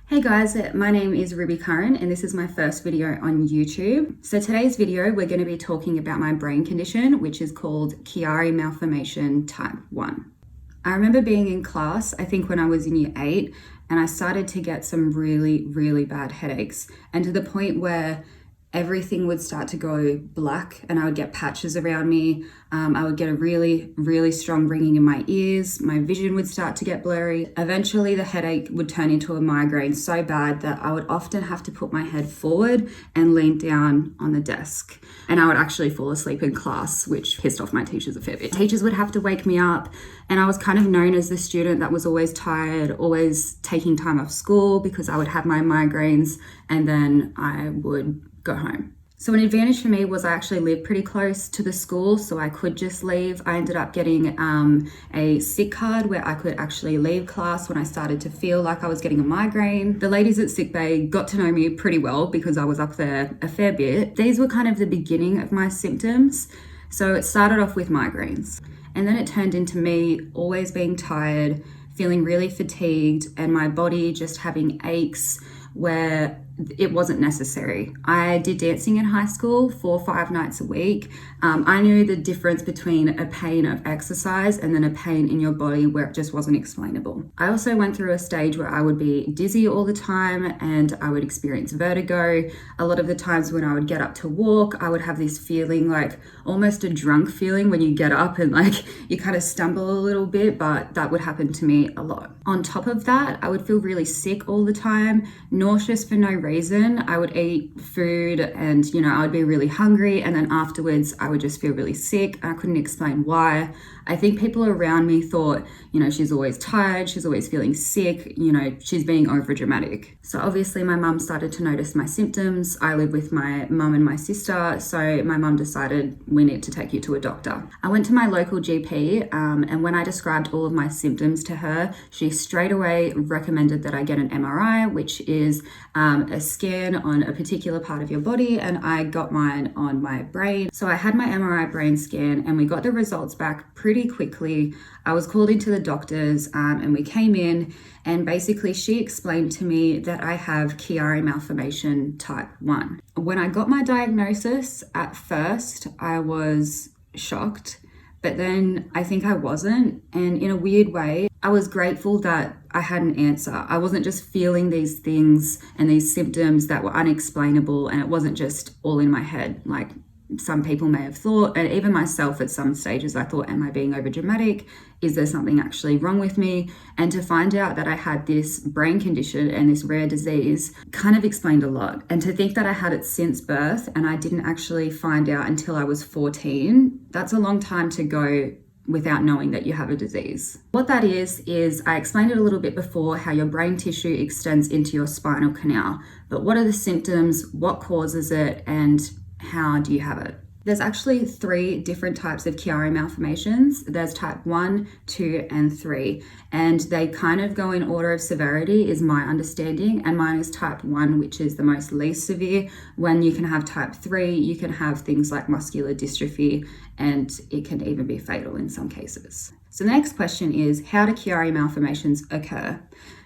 Hey guys, my name is Ruby Curran and this is my first video on YouTube. So today's video we're going to be talking about my brain condition, which is called Chiari Malformation Type I. I remember being in class, I think when I was in year 8, and I started to get some really bad headaches, and to the point where everything would start to go black and I would get patches around me. I would get a really strong ringing in my ears. My vision would start to get blurry. Eventually the headache would turn into a migraine so bad that I would often have to put my head forward and lean down on the desk. And I would actually fall asleep in class, which pissed off my teachers a fair bit. Teachers would have to wake me up, and I was kind of known as the student that was always tired, always taking time off school because I would have my migraines and then I would go home. So an advantage for me was I actually lived pretty close to the school, so I could just leave. I ended up getting a sick card where I could actually leave class when I started to feel like I was getting a migraine. The ladies at sick bay got to know me pretty well because I was up there a fair bit. These were kind of the beginning of my symptoms. So it started off with migraines, and then it turned into me always being tired, feeling really fatigued, and my body just having aches where it wasn't necessary. I did dancing in high school 4 or 5 nights a week. I knew the difference between a pain of exercise and then a pain in your body where it just wasn't explainable. I also went through a stage where I would be dizzy all the time and I would experience vertigo. A lot of the times when I would get up to walk, I would have this feeling like almost a drunk feeling when you get up and like you kind of stumble a little bit, but that would happen to me a lot. On top of that, I would feel really sick all the time, nauseous for no reason. I would eat food and, I would be really hungry, and then afterwards I would just feel really sick. I couldn't explain why. I think people around me thought, she's always tired, she's always feeling sick, she's being over dramatic. So obviously my mum started to notice my symptoms. I live with my mum and my sister, so my mum decided we need to take you to a doctor. I went to my local GP, and when I described all of my symptoms to her, she straight away recommended that I get an MRI, which is a scan on a particular part of your body, and I got mine on my brain. So I had my MRI brain scan and we got the results back pretty quickly. I was called into the doctors and we came in, and basically she explained to me that I have Chiari Malformation Type I. When I got my diagnosis, at first I was shocked, but then I think I wasn't. And in a weird way, I was grateful that I had an answer. I wasn't just feeling these things and these symptoms that were unexplainable, and it wasn't just all in my head like some people may have thought. And even myself at some stages I thought, am I being over dramatic? Is there something actually wrong with me? And to find out that I had this brain condition and this rare disease kind of explained a lot. And to think that I had it since birth and I didn't actually find out until I was 14, that's a long time to go without knowing that you have a disease. What that is I explained it a little bit before, how your brain tissue extends into your spinal canal. But what are the symptoms, what causes it, and how do you have it? There's actually 3 different types of Chiari malformations. There's type 1, 2, and 3, and they kind of go in order of severity is my understanding, and mine is type 1, which is the most least severe. When you can have type 3, you can have things like muscular dystrophy, and it can even be fatal in some cases. So the next question is, how do Chiari malformations occur?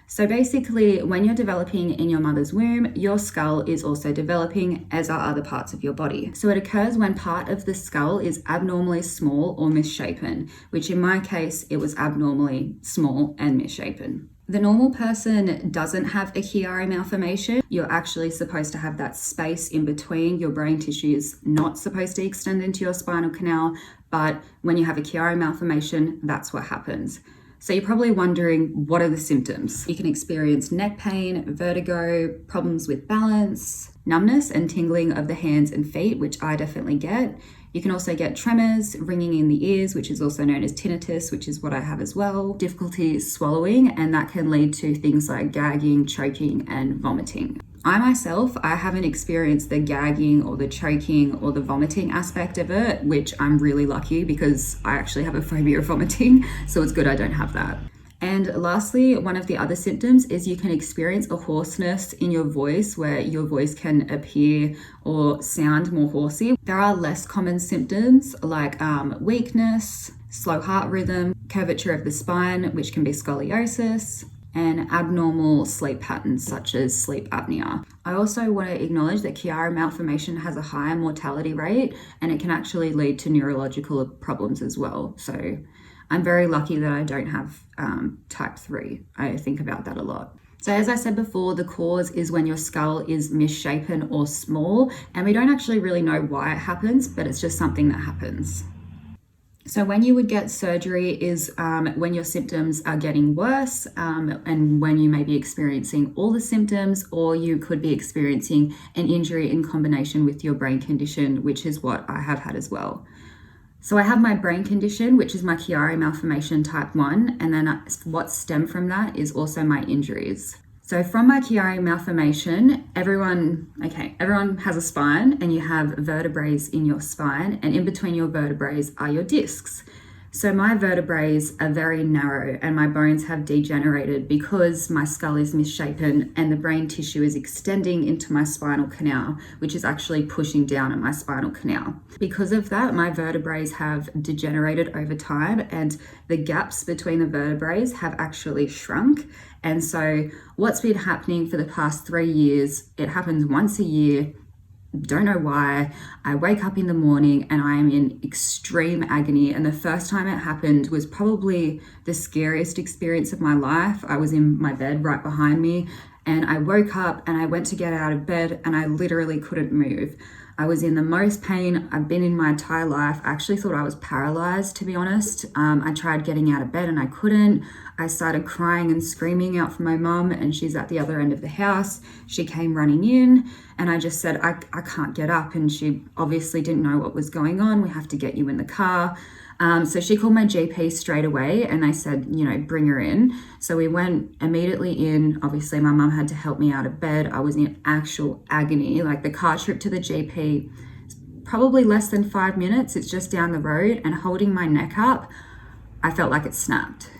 So basically, when you're developing in your mother's womb, your skull is also developing, as are other parts of your body. So it occurs when part of the skull is abnormally small or misshapen, which in my case, it was abnormally small and misshapen. The normal person doesn't have a Chiari malformation. You're actually supposed to have that space in between. Your brain tissue is not supposed to extend into your spinal canal, but when you have a Chiari malformation, that's what happens. So you're probably wondering, what are the symptoms? You can experience neck pain, vertigo, problems with balance, numbness and tingling of the hands and feet, which I definitely get. You can also get tremors, ringing in the ears, which is also known as tinnitus, which is what I have as well. Difficulty swallowing, and that can lead to things like gagging, choking, and vomiting. I myself, I haven't experienced the gagging or the choking or the vomiting aspect of it, which I'm really lucky because I actually have a phobia of vomiting, so it's good I don't have that. And lastly, one of the other symptoms is you can experience a hoarseness in your voice where your voice can appear or sound more horsey. There are less common symptoms like weakness, slow heart rhythm, curvature of the spine, which can be scoliosis, and abnormal sleep patterns such as sleep apnea. I also want to acknowledge that Chiari malformation has a higher mortality rate and it can actually lead to neurological problems as well. So I'm very lucky that I don't have type 3. I think about that a lot. So as I said before, the cause is when your skull is misshapen or small, and we don't actually really know why it happens, but it's just something that happens. So when you would get surgery is when your symptoms are getting worse and when you may be experiencing all the symptoms, or you could be experiencing an injury in combination with your brain condition, which is what I have had as well. So I have my brain condition, which is my Chiari Malformation Type I, and then what stemmed from that is also my injuries. So from my Chiari malformation, everyone has a spine and you have vertebrae in your spine, and in between your vertebrae are your discs. So my vertebrae are very narrow and my bones have degenerated because my skull is misshapen and the brain tissue is extending into my spinal canal, which is actually pushing down at my spinal canal. Because of that, my vertebrae have degenerated over time and the gaps between the vertebrae have actually shrunk. And so what's been happening for the past 3 years, it happens once a year. Don't know why. I wake up in the morning and I am in extreme agony. And the first time it happened was probably the scariest experience of my life. I was in my bed right behind me and I woke up and I went to get out of bed and I literally couldn't move. I was in the most pain I've been in my entire life. I actually thought I was paralyzed, to be honest. I tried getting out of bed and I couldn't. I started crying and screaming out for my mum, and she's at the other end of the house. She came running in and I just said, I can't get up. And she obviously didn't know what was going on. We have to get you in the car. So she called my GP straight away and they said, bring her in. So we went immediately in. Obviously, my mum had to help me out of bed. I was in actual agony. Like the car trip to the GP, probably less than 5 minutes. It's just down the road, and holding my neck up, I felt like it snapped.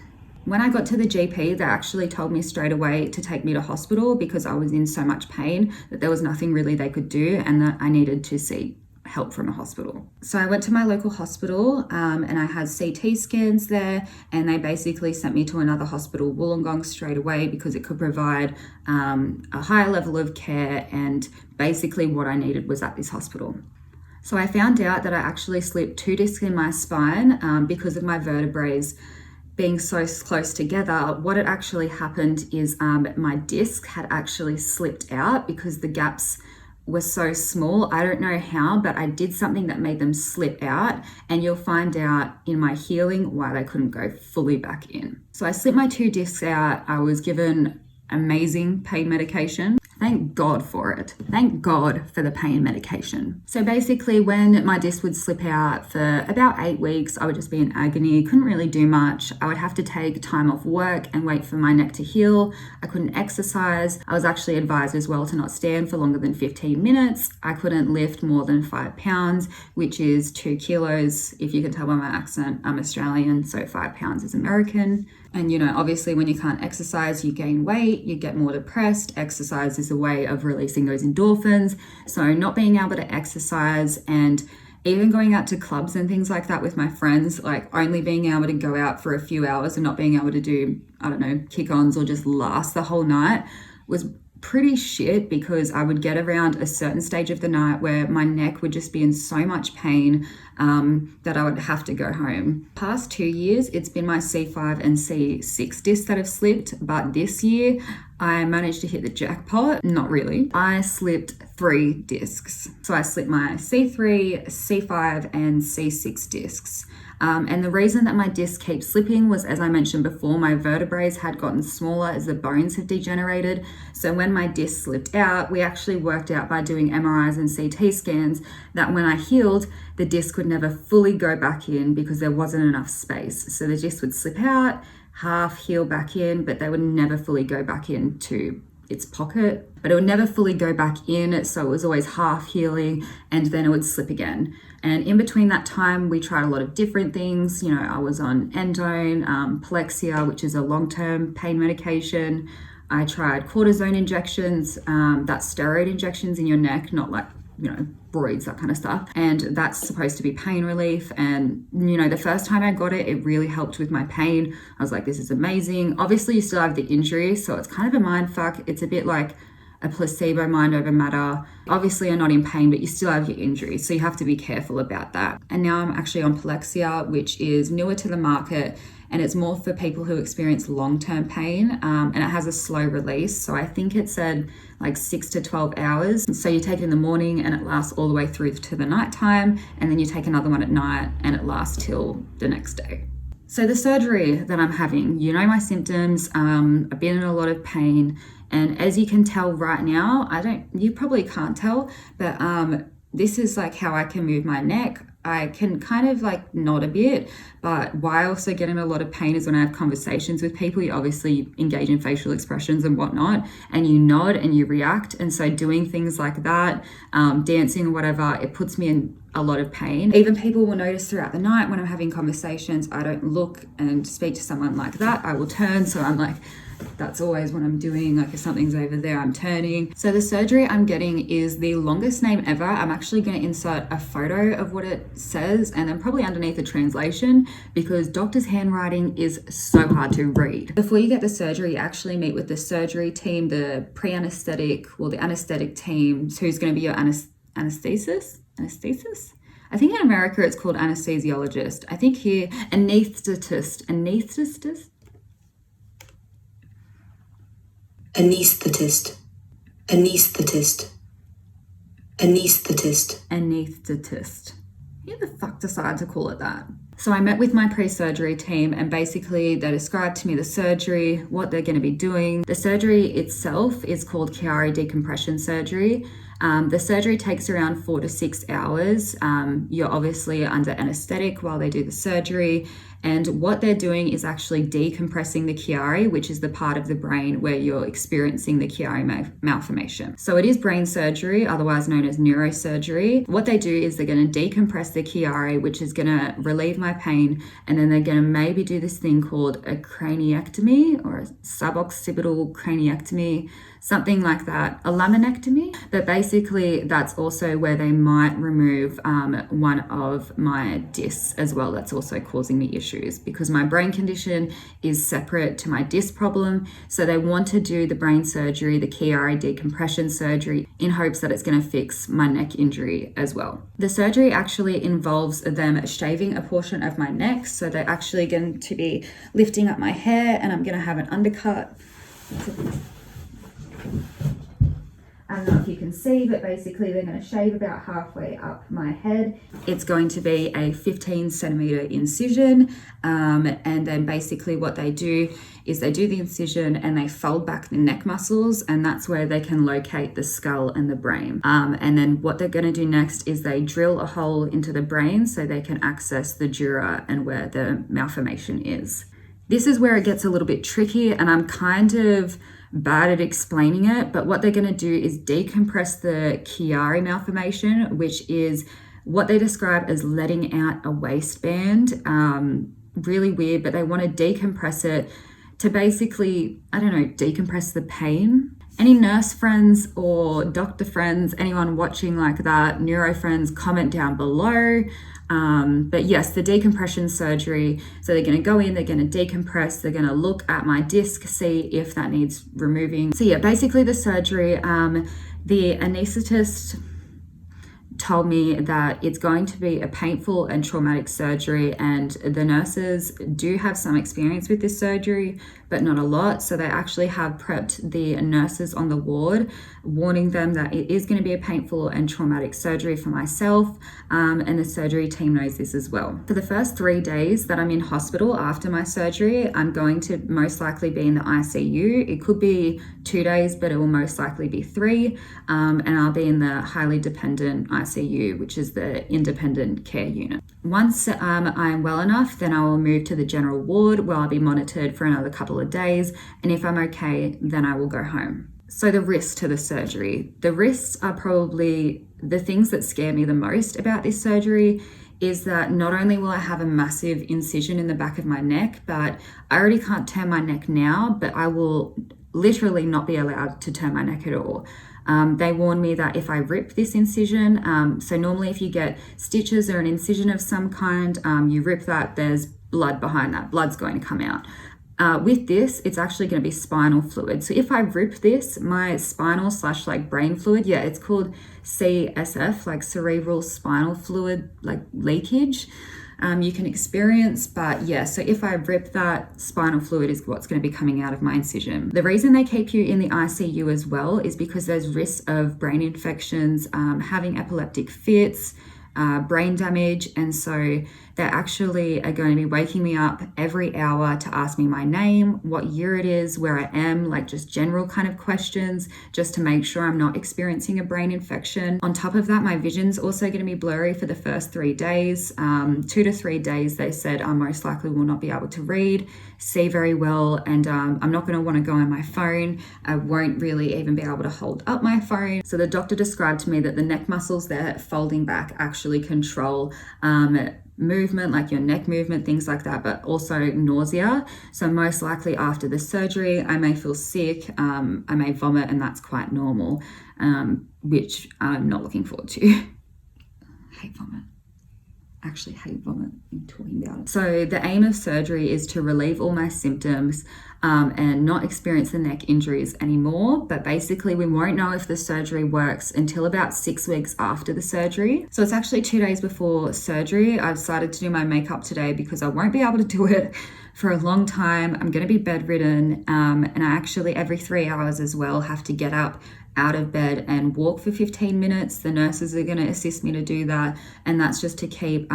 When I got to the GP, they actually told me straight away to take me to hospital because I was in so much pain that there was nothing really they could do and that I needed to seek help from a hospital. So I went to my local hospital and I had CT scans there, and they basically sent me to another hospital, Wollongong, straight away because it could provide a higher level of care, and basically what I needed was at this hospital. So I found out that I actually slipped 2 discs in my spine because of my vertebrae being so close together. What had actually happened is my disc had actually slipped out because the gaps were so small. I don't know how, but I did something that made them slip out, and you'll find out in my healing why they couldn't go fully back in. So I slipped my 2 discs out. I was given amazing pain medication. Thank God for it. Thank God for the pain medication. So basically when my disc would slip out for about 8 weeks, I would just be in agony, couldn't really do much. I would have to take time off work and wait for my neck to heal. I couldn't exercise. I was actually advised as well to not stand for longer than 15 minutes. I couldn't lift more than 5 pounds, which is 2 kilos. If you can tell by my accent, I'm Australian, so 5 pounds is American. And obviously when you can't exercise, you gain weight, you get more depressed. Exercise is a way of releasing those endorphins. So not being able to exercise, and even going out to clubs and things like that with my friends, like only being able to go out for a few hours and not being able to do, kick-ons or just last the whole night, was pretty shit, because I would get around a certain stage of the night where my neck would just be in so much pain that I would have to go home. Past 2 years, it's been my C5 and C6 discs that have slipped, but this year I managed to hit the jackpot. Not really. I slipped 3 discs. So I slipped my C3, C5 and C6 discs. And the reason that my disc keeps slipping was, as I mentioned before, my vertebrae had gotten smaller as the bones have degenerated. So when my disc slipped out, we actually worked out by doing MRIs and CT scans that when I healed, the disc would never fully go back in because there wasn't enough space. So the disc would slip out, half heal back in, but they would never fully go back into its pocket, but it would never fully go back in. So it was always half healing and then it would slip again. And in between that time, we tried a lot of different things. I was on endone, Plexia, which is a long-term pain medication. I tried cortisone injections, that's steroid injections in your neck, not like roids, that kind of stuff. And that's supposed to be pain relief. And, the first time I got it, it really helped with my pain. I was like, this is amazing. Obviously, you still have the injury, so it's kind of a mind fuck. It's a bit like a placebo, mind over matter. Obviously, you're not in pain, but you still have your injury, so you have to be careful about that. And now I'm actually on Palexia, which is newer to the market, and it's more for people who experience long-term pain, and it has a slow release. So I think it said like 6 to 12 hours. So you take it in the morning and it lasts all the way through to the nighttime, and then you take another one at night and it lasts till the next day. So the surgery that I'm having, my symptoms, I've been in a lot of pain. And as you can tell right now, you probably can't tell, but this is like how I can move my neck. I can kind of like nod a bit, but why I also get in a lot of pain is when I have conversations with people. You obviously engage in facial expressions and whatnot, and you nod and you react. And so doing things like that, dancing or whatever, it puts me in a lot of pain. Even people will notice throughout the night when I'm having conversations, I don't look and speak to someone like that. I will turn. So I'm like, that's always what I'm doing. Like if something's over there, I'm turning. So the surgery I'm getting is the longest name ever. I'm actually going to insert a photo of what it says and then probably underneath the translation, because doctor's handwriting is so hard to read. Before you get the surgery, you actually meet with the surgery team, the pre-anesthetic, the anesthetic team, who's going to be your anesthesis? I think in America it's called anesthesiologist. I think here, anesthetist. Who the fuck decided to call it that? So I met with my pre-surgery team, and basically they described to me the surgery, what they're going to be doing. The surgery itself is called Chiari decompression surgery. The surgery takes around 4 to 6 hours. You're obviously under anesthetic while they do the surgery. And what they're doing is actually decompressing the Chiari, which is the part of the brain where you're experiencing the Chiari malformation. So it is brain surgery, otherwise known as neurosurgery. What they do is they're going to decompress the Chiari, which is going to relieve my pain. And then they're going to maybe do this thing called a craniectomy or a suboccipital craniectomy, something like that, a laminectomy. But basically that's also where they might remove one of my discs as well. That's also causing me issues because my brain condition is separate to my disc problem. So they want to do the brain surgery, the Chiari decompression surgery, in hopes that it's going to fix my neck injury as well. The surgery actually involves them shaving a portion of my neck. So they're actually going to be lifting up my hair, and I'm going to have an undercut. I don't know if you can see, but basically they're going to shave about halfway up my head. It's going to be a 15 centimeter incision. And then basically what they do is they do the incision and they fold back the neck muscles, and that's where they can locate the skull and the brain. And then what they're going to do next is they drill a hole into the brain so they can access the dura and where the malformation is. This is where it gets a little bit tricky, and I'm kind of bad at explaining it, but what they're going to do is decompress the Chiari malformation, which is what they describe as letting out a waistband. Really weird, but they want to decompress it to basically, decompress the pain. Any nurse friends or doctor friends, anyone watching like that, neuro friends, comment down below. But yes, the decompression surgery. So they're going to go in, they're going to decompress, they're going to look at my disc, see if that needs removing. So yeah, basically the surgery, the anesthetist told me that it's going to be a painful and traumatic surgery, and the nurses do have some experience with this surgery, but not a lot. So they actually have prepped the nurses on the ward, warning them that it is going to be a painful and traumatic surgery for myself, and the surgery team knows this as well. For the first 3 days that I'm in hospital after my surgery, I'm going to most likely be in the ICU. It could be 2 days, but it will most likely be 3, and I'll be in the highly dependent ICU, which is the independent care unit. Once I'm well enough, then I will move to the general ward where I'll be monitored for another couple of days, and if I'm okay, then I will go home. So the risks to the surgery. The risks are probably the things that scare me the most about this surgery is that not only will I have a massive incision in the back of my neck, but I already can't turn my neck now, but I will literally not be allowed to turn my neck at all. They warned me that if I rip this incision, so normally if you get stitches or an incision of some kind, you rip that, there's blood behind that, blood's going to come out. With this, it's actually going to be spinal fluid. So if I rip this, my spinal / like brain fluid, yeah, it's called CSF, like cerebral spinal fluid, like leakage. You can experience, but yeah, so if I rip that, spinal fluid is what's going to be coming out of my incision. The reason they keep you in the ICU as well is because there's risks of brain infections, having epileptic fits, brain damage, and so they actually are going to be waking me up every hour to ask me my name, what year it is, where I am, like just general kind of questions, just to make sure I'm not experiencing a brain infection. On top of that, my vision's also going to be blurry for the first 3 days. 2 to 3 days, they said I most likely will not be able to read, see very well, and I'm not going to want to go on my phone. I won't really even be able to hold up my phone. So the doctor described to me that the neck muscles there folding back actually control movement, like your neck movement, things like that, but also nausea. So most likely after the surgery, I may feel sick, I may vomit, and that's quite normal, which I'm not looking forward to. I hate vomit. Actually hate vomit in talking about it. So the aim of surgery is to relieve all my symptoms and not experience the neck injuries anymore. But basically we won't know if the surgery works until about 6 weeks after the surgery. So it's actually 2 days before surgery. I've decided to do my makeup today because I won't be able to do it for a long time. I'm going to be bedridden, and I actually every 3 hours as well have to get up out of bed and walk for 15 minutes. The nurses are going to assist me to do that, and that's just to keep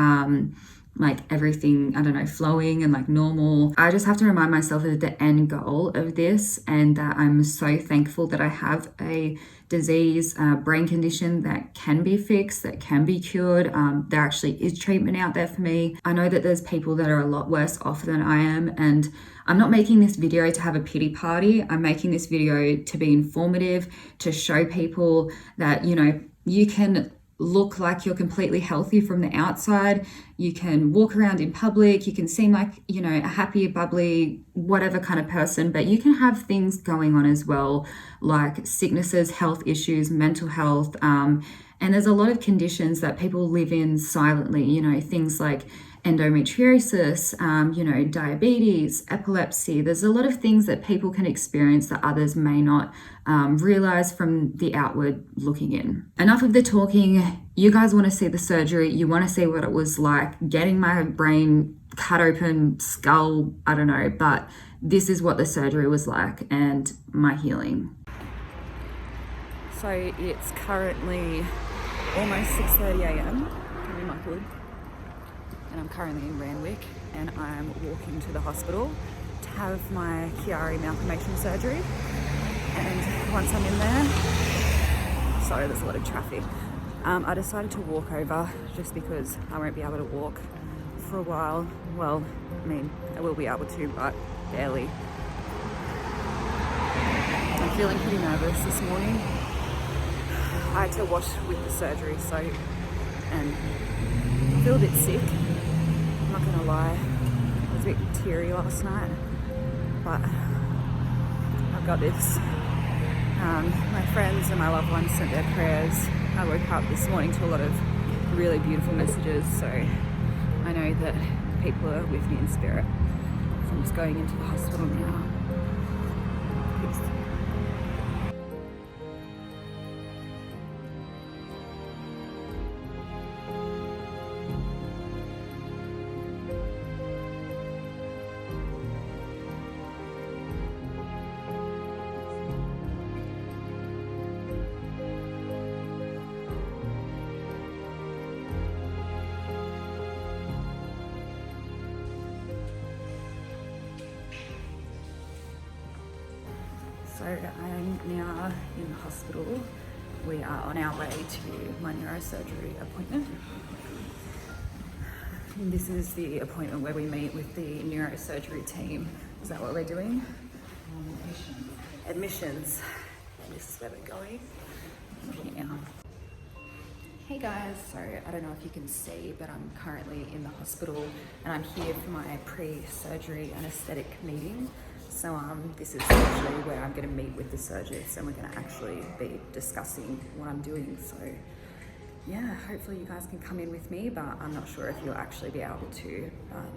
like everything, I don't know, flowing and like normal. I just have to remind myself of the end goal of this, and that I'm so thankful that I have a disease, brain condition that can be fixed, that can be cured. There actually is treatment out there for me. I know that there's people that are a lot worse off than I am, and I'm not making this video to have a pity party. I'm making this video to be informative, to show people that, you know, you can look like you're completely healthy from the outside. You can walk around in public. You can seem like, you know, a happy, bubbly, whatever kind of person, but you can have things going on as well, like sicknesses, health issues, mental health. And there's a lot of conditions that people live in silently, you know, things like endometriosis, you know, diabetes, epilepsy. There's a lot of things that people can experience that others may not realize from the outward looking in. Enough of the talking. You guys want to see the surgery. You want to see what it was like getting my brain cut open, skull, I don't know, but this is what the surgery was like and my healing. So it's currently almost 6:30 a.m. Give me my hood. And I'm currently in Randwick, and I'm walking to the hospital to have my Chiari Malformation surgery. And once I'm in there, sorry, there's a lot of traffic. I decided to walk over just because I won't be able to walk for a while. Well, I mean, I will be able to, but barely. I'm feeling pretty nervous this morning. I had to wash with the surgery, so, and I feel a bit sick. I'm not gonna lie, I was a bit teary last night, but I've got this. My friends and my loved ones sent their prayers. I woke up this morning to a lot of really beautiful messages, so I know that people are with me in spirit. So I'm just going into the hospital now. Peace. So I'm now in the hospital. We are on our way to my neurosurgery appointment. And this is the appointment where we meet with the neurosurgery team. Is that what we're doing? Admissions. And this is where we're going. Okay, now. Hey guys, so I don't know if you can see, but I'm currently in the hospital and I'm here for my pre-surgery anesthetic meeting. So this is actually where I'm going to meet with the surgeons, and we're going to actually be discussing what I'm doing. So yeah, hopefully you guys can come in with me, but I'm not sure if you'll actually be able to.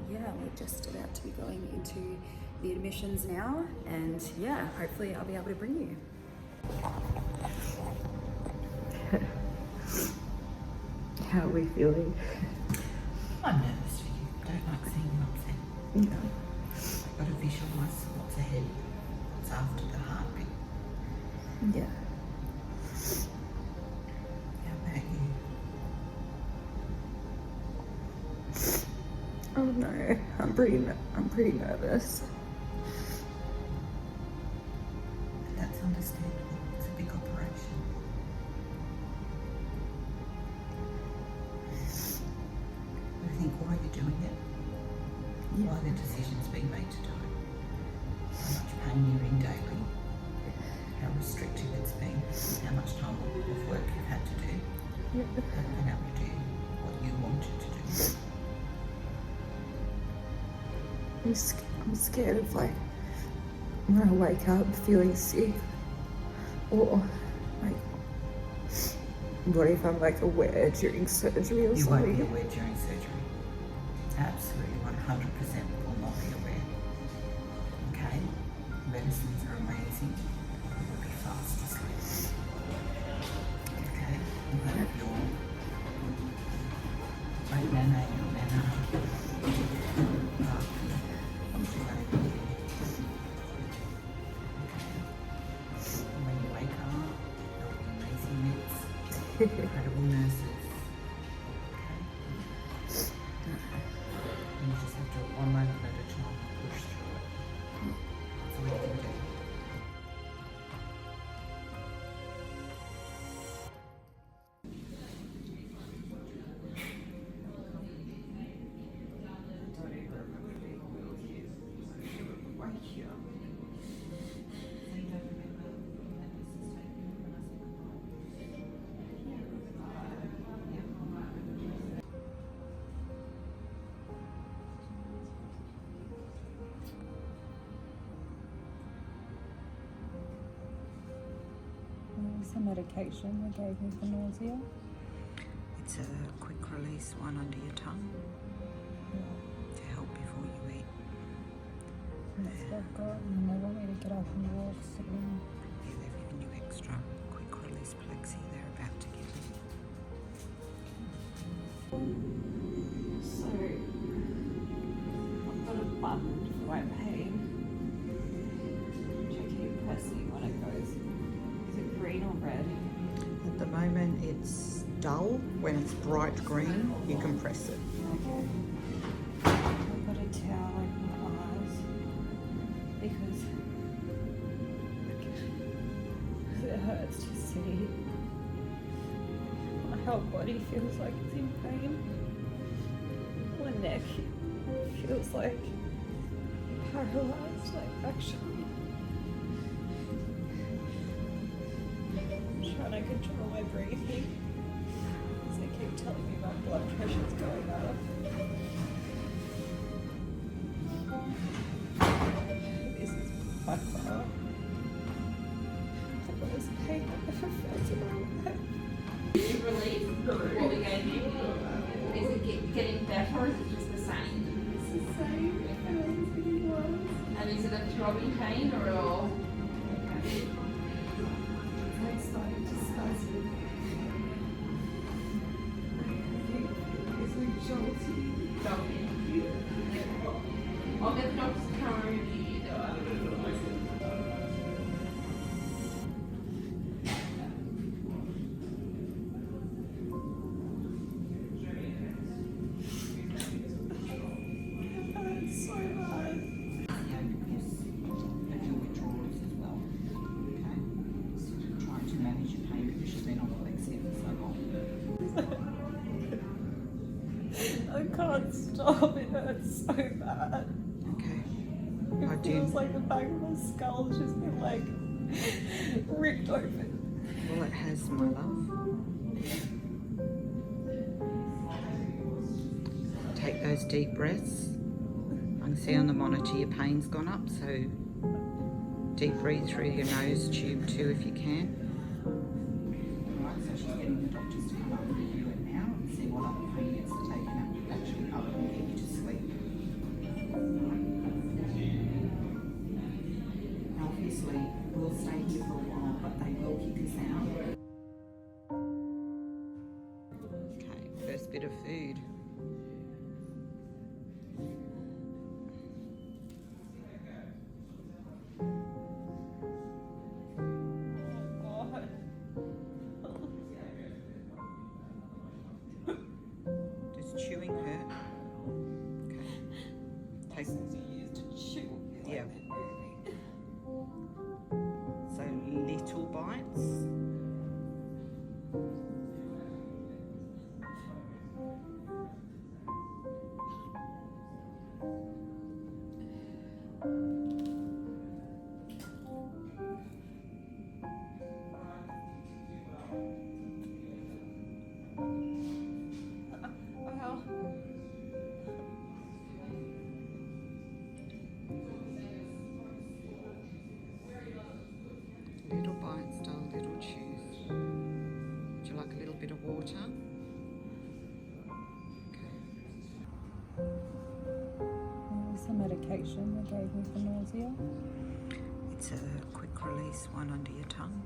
Yeah, we're just about to be going into the admissions now, and yeah, hopefully I'll be able to bring you. How are we feeling? I'm nervous for you. Don't like seeing you upset. Yeah. I've got to visualise what's ahead, what's after the heartbeat. Yeah. How about you? Oh no, I'm pretty nervous. That's understandable. It's a big operation. I think why you're doing it, why the decision's been made to do it, how much pain you're in daily, how restrictive it's been, how much time of work you've had to do, haven't been able to do what you wanted to do. I'm scared of like when I wake up feeling sick, or like what if I'm like aware during surgery or You something? won't be aware during surgery. Absolutely, 100% will not be aware. Okay? Medicines are amazing. You'll be fast asleep. Okay? You have your right nana, your nana. When you wake up, there'll be amazing meds, incredible nurses. And you just have to, one moment at a time, push through it. That's all you can do. The medication they gave me for nausea. It's a quick release one under your tongue to help before you eat. That's what I've got, and they want me to get up and walk soon. Yeah, they've given you extra quick release plexi they're about to give you. So, I've got a button for my pain, which I keep pressing when it goes. Is it green or red? At the moment it's dull. When it's bright green, you can press it. Okay. I've got a towel over my eyes because it hurts to see. My whole body feels like it's in pain. My neck feels like paralyzed, like actually. I'm trying to control my breathing. They keep telling me my blood pressure's going up. This is by far the worst pain I've ever felt in my life. Relief, what we gave you, is it getting better or is it just the same? It's the same. It feels getting worse. And is it a throbbing pain or okay. It's like disgusting. It's like jolty. Dalby? I'll get the doctors to come and review you though. It's so hard. Of your withdrawals as well. Okay? So trying to manage your pain because you've been on plexi for so long. I can't stop. It hurts so bad. Okay. It feels like the back of my skull has just been like ripped open. Well, it has, my love. Take those deep breaths. I can see on the monitor your pain's gone up, so Deep breathe through your nose tube too if you can. Right, so she's getting the doctors to come up and review it now and see what other pain meds are taken up, actually other than get you to sleep. Now obviously we'll stay here for a while, but they will kick us out. Okay, first bit of food. Does chewing hurt? Okay. Take yeah. So little bites. Little bites, dull, little chews. Would you like a little bit of water? Okay. What was the medication they gave me for nausea? It's a quick release one under your tongue.